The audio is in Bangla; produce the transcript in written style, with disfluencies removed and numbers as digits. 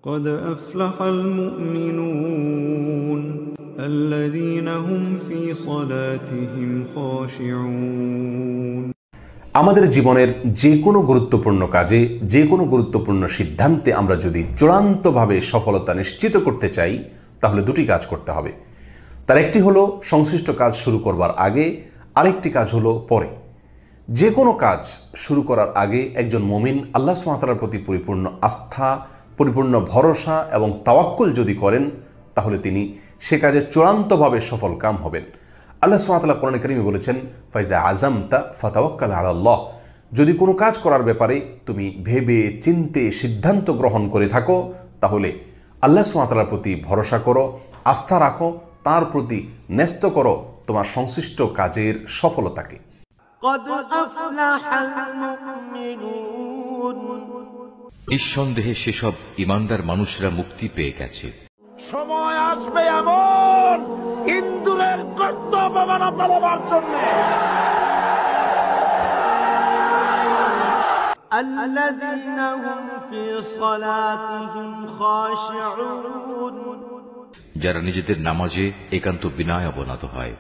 قد أفلح المؤمنون الذين هم في صلاتهم خاشعون। আমাদের জীবনের যে কোনো গুরুত্বপূর্ণ কাজে, যে কোনো গুরুত্বপূর্ণ সিদ্ধান্তে আমরা যদি চূড়ান্তভাবে সফলতা নিশ্চিত করতে চাই, তাহলে দুটি কাজ করতে হবে। তার একটি হলো সংশ্লিষ্ট কাজ শুরু করবার আগে, আরেকটি কাজ হলো পরে। যে কোনো কাজ শুরু করার আগে একজন মুমিন আল্লাহ সুবহানাহু ওয়া তাআলার প্রতি পরিপূর্ণ আস্থা, পরিপূর্ণ ভরসা এবং তাওয়াক্কুল যদি করেন, তাহলে তিনি সে কাজে চূড়ান্তভাবে সফল কাম হবেন। আল্লাহ সুবহানাহু ওয়া তাআলা কোরআনে কারিমে বলেছেন, ফাইজা আযামতা ফাতাওয়াক্কাল আলাল্লাহ। যদি কোনো কাজ করার ব্যাপারে তুমি ভেবে চিন্তে সিদ্ধান্ত গ্রহণ করে থাকো, তাহলে আল্লাহ সুবহানাহু ওয়া তাআলার প্রতি ভরসা করো, আস্থা রাখো, তার প্রতি ন্যস্ত করো তোমার সংশ্লিষ্ট কাজের সফলতাকে। নিঃসন্দেহে সেসব ইমানদার মানুষরা মুক্তি পেয়ে গেছে। সময় আসবে এমন ইন্দুরের কর্তব্য পালবার জন্য আল্লাযীনা হুম ফি সালাতিহিম খাশিউন, যারা নিজেদের নামাজে একান্ত বিনয় অবনত হয়।